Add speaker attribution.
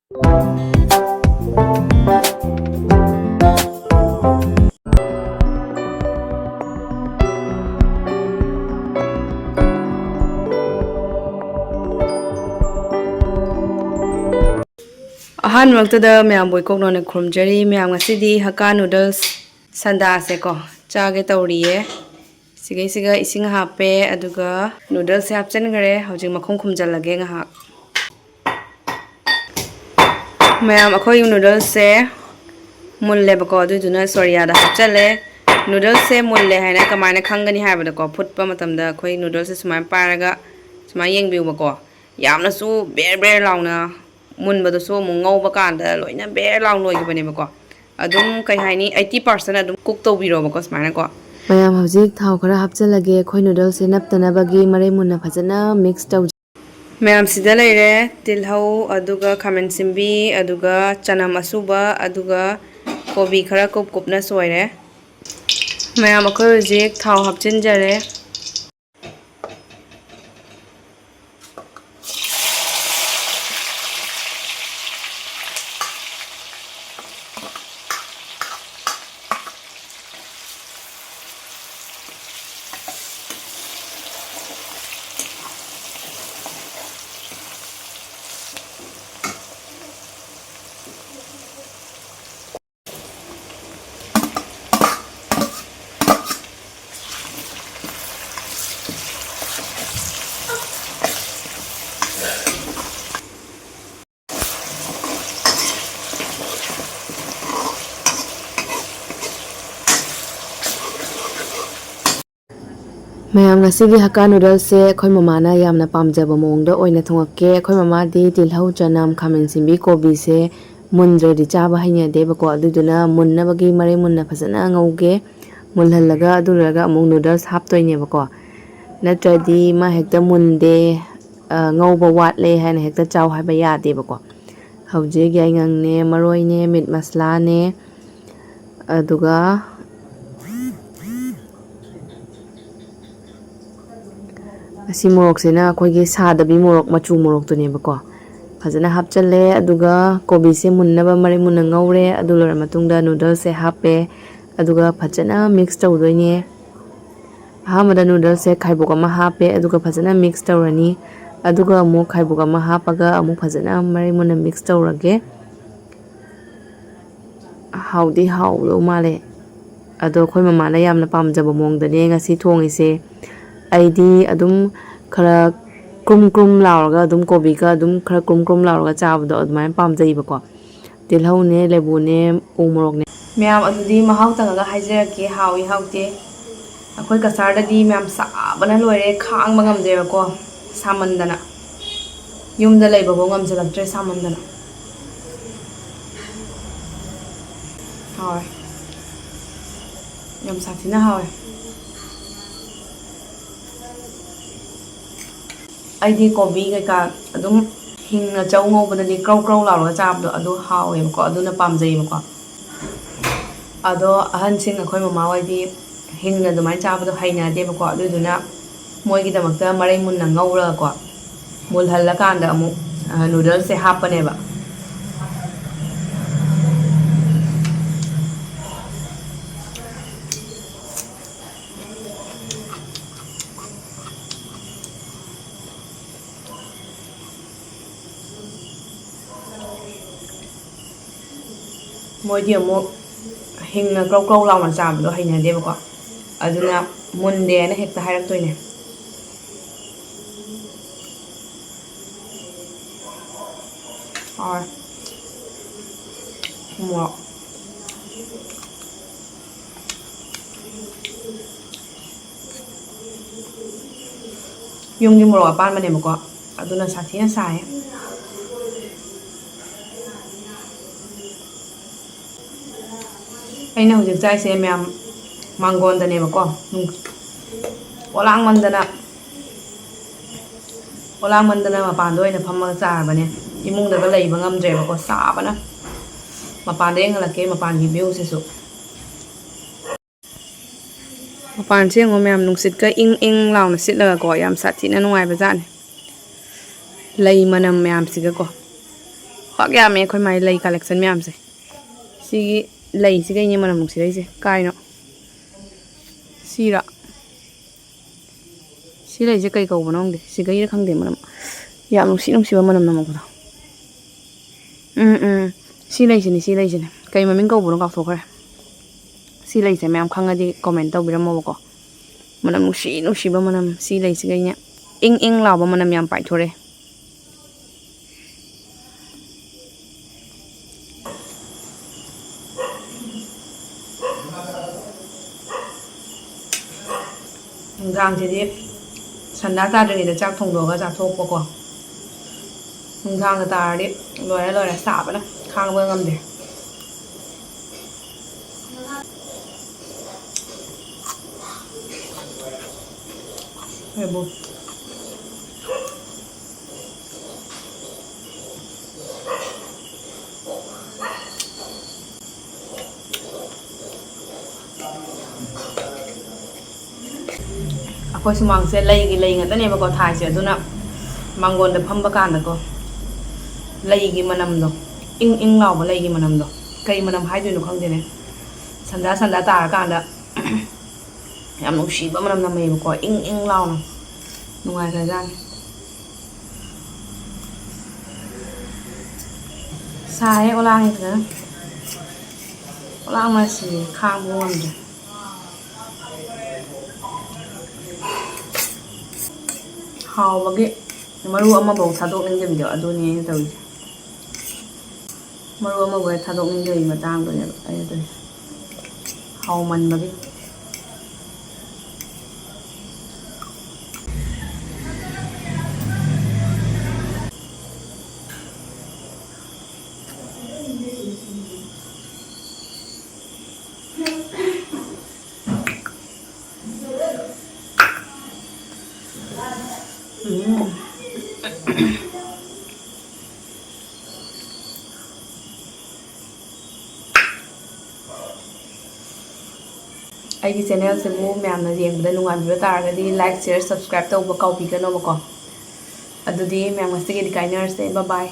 Speaker 1: Ahan waktada mayam boy kok nona khurumjari mayam ngasidi Haka Noodles sanda se ko chage tawriye siga ising hape aduga noodles se hapchen gare hojing makhong khumjalage ngahak mayam akhoi noodles se mulle bako aduduna soria da hapchale noodles se mulle haina kamana khangani haibada ko phutpa matamda akhoi noodles se sumai paraga sumai yengbiu bako yamna su ber launa munbado so mungau bakanda loina ber laung loi gibane bako adum kai haini 80% adum cook to biro bako smaina ko
Speaker 2: mayam hojik thau khara hapchalage khoi noodles se naptana bagi mare munna phajana mix taw
Speaker 1: mayam sida leire tilhau aduga khamen simbi aduga chana masuba aduga kobi khara kopna soire mayam akhoi hojik thau hapchin jare
Speaker 2: mayam ngasigi Haka Noodles se khoi mama na yamna pamjaba Mayongda oina thongake khoi mama di tilhau chanam khamen simbi kobi se munjre di chaba haina de bako aduduna munna bagi mare munna phajana ngauge mulhallaga aduraga among noodles haptoine bako natradi ma hekta munde ngauba watle haina hekta chaw haiba yade bako hawje gyai ngang ne maroi ne meat masala ne aduga asi morok sena khoige sadabi morok machu morok to ne bako phajana hapchale aduga kobi se munnaba mare munna ngaure adulor matungda noodles se hape aduga phajana mix tawdoine hamada noodles se khaibok ama hape aduga phajana mix tawrani aduga amu khaibok ama hapaga amu phajana mare munna mix tawrage hawdi hawlo male ado khoi mama na yamna pamjaba Mayongda ne ngasi thongise aidi adum khara kum lauraga adum kobi ka adum khara kum lauraga chabdo admai pamjai bako tilhau ne lebu ne umorok ne
Speaker 1: mayam adudi mahau tanga haijrake hawi hawte akhoi kasarda di mayam sabana loire khang bangam de bako samandana yumda leiba bo ngamjalaktre samandana hawi yam sathina hawi aidi kobi ka adum hingna chaw ngobadani kraw lauraga chabdo adu hawe ko aduna pamjai ko ado ahan sing akhoi mama waidi hingna dumai chabdo haina de ko aduduna moigi damakta marai munna ngaura ko mul halla kanda amu noodles se hapane ba moidi amu hingna kraw launa chabdo haina de ko aduna munde na hekta hairak toine mo yung moro apan mane ko aduna sathina sai aina hujik chai se mayam mangon da ne bako olang mandana mapando ina phamma charabane imung da lei bangam dre bako sabana mapande ngalake mapan gi view se su mapan se ngo mayam nungsit ka ing launa sitlaga ko yam sathina nuai bazane lei manam mayam siga ko ꯄꯥꯛ ꯌꯥꯝꯃꯦ ꯑꯩꯈꯣꯏ ꯃꯥꯏ ꯂꯩ collection ꯃꯌꯥꯝꯁꯦ ꯁꯤꯒꯤ ꯂꯩꯁꯤꯒꯩꯅꯦ ꯃꯅꯝ ꯅꯨꯡꯁꯤꯔꯛꯏꯁꯦ ꯀꯥꯏꯅꯣ ꯁꯤꯔꯥ ꯁꯤ ꯂꯩꯁꯦ ꯀꯩ ꯀꯧꯕꯅꯣ ꯈꯪꯗꯦ ꯁꯤꯒꯩꯔ ꯈꯪꯗꯦ ꯃꯅꯝ ꯌꯥꯝ ꯅꯨꯡꯁꯤꯕ ꯃꯅꯝ ꯅꯝꯃꯛꯄꯗꯣ ꯁꯤ ꯂꯩꯁꯤꯅꯦ ꯀꯩ ꯃꯃꯤꯡ ꯀꯧꯕꯅꯣ ꯀꯥꯎꯊꯣꯛꯈ꯭ꯔꯦ ꯁꯤ ꯂꯩꯁꯦ ꯃꯌꯥꯝ ꯈꯪꯉꯗꯤ ꯀꯣꯃꯦꯟ ꯇꯧꯕꯤꯔꯝꯃꯣꯕꯀꯣ ꯃꯅꯝ ꯅꯨꯡꯁꯤꯕ ꯃꯅꯝ ꯁꯤ ꯂꯩꯁꯤꯒꯩꯅꯦ ꯏꯪ ꯂꯥꯎꯕ ꯃꯅꯝ ꯌꯥꯝ ꯄꯥꯏꯊꯣꯔꯛꯑꯦ ꯅꯨꯡꯗꯥꯡꯁꯤꯗꯤ ꯁꯟꯗꯥ ꯇꯥꯗ꯭ꯔꯤꯉꯩꯗ ꯆꯥꯛ ꯊꯣꯡꯗꯣꯛꯑꯒ ꯆꯥꯊꯣꯛꯄꯀꯣ ꯅꯨꯡꯗꯥꯡꯒ ꯇꯥꯔꯗꯤ ꯂꯣꯏꯔꯦ ꯁꯥꯕꯅ ꯈꯥꯡꯕ ꯉꯝꯗꯦ ꯍꯩꯕꯨ ꯑꯩꯈꯣꯏ ꯁꯨꯃꯥꯡꯁꯦ ꯂꯩꯒꯤ ꯂꯩ ꯉꯥꯛꯇꯅꯦꯕꯀꯣ ꯊꯥꯏꯁꯦ ꯑꯗꯨꯅ ꯃꯥꯡꯒꯣꯟꯗ ꯐꯝꯕ ꯀꯥꯟꯗꯀꯣ ꯂꯩꯒꯤ ꯃꯅꯝꯗꯣ ꯏꯪ ꯂꯥꯎꯕ ꯂꯩꯒꯤ ꯃꯅꯝꯗꯣ ꯀꯩ ꯃꯅꯝ ꯍꯥꯏꯗꯣꯏꯅꯣ ꯈꯪꯗꯦꯅꯦ ꯁꯟꯗꯥ ꯇꯥꯔꯀꯥꯟꯗ ꯌꯥꯝ ꯅꯨꯡꯁꯤꯕ ꯃꯅꯝ ꯅꯝꯃꯦꯕꯀꯣ ꯏꯪ ꯂꯥꯎꯅ ꯅꯨꯡꯉꯥꯏꯈ꯭ꯔꯖꯥꯠꯅꯤ ꯁꯥꯏꯌꯦ ꯑꯣꯂꯥꯡꯉꯦ ꯐꯖꯅ ꯑꯣꯂꯥꯡꯕꯅ ꯁꯤꯔꯦ ꯈꯥꯡꯕ ꯉꯝꯗ꯭ꯔꯦ ꯍꯥꯎꯕꯒꯤ ꯃꯔꯨ ꯑꯃꯐꯥꯎ ꯊꯥꯗꯣꯛꯅꯤꯡꯗꯕꯤꯗꯣ ꯑꯗꯨꯅꯦ ꯑꯩꯅ ꯇꯧꯔꯤꯁꯦ ꯃꯔꯨ ꯑꯃꯐꯥꯎ ꯍꯦꯛ ꯊꯥꯗꯣꯛꯅꯤꯡꯗꯕꯒꯤ ꯃꯇꯥꯡꯗꯨꯅꯦꯕ ꯑꯩꯅ ꯇꯧꯔꯤꯁꯦ ꯍꯥꯎꯃꯟꯕꯒꯤ ꯑꯩꯒꯤ ꯆꯦꯅꯦꯜꯁꯤꯕꯨ ꯃꯌꯥꯝꯅ ꯌꯦꯡꯕꯗ ꯅꯨꯡꯉꯥꯏꯕꯤꯕ ꯇꯥꯔꯒꯗꯤ ꯂꯥꯏꯛ ꯁꯤꯌꯔ ꯁꯕꯁꯀ꯭ꯔꯥꯏꯕ ꯇꯧꯕ ꯀꯥꯎꯕꯤꯒꯅꯣꯕꯀꯣ ꯑꯗꯨꯗꯤ ꯃꯌꯥꯝ ꯉꯁꯤꯒꯤꯗꯤ ꯀꯥꯏꯅꯔꯁꯦ ꯕꯥꯏ ꯕꯥꯏ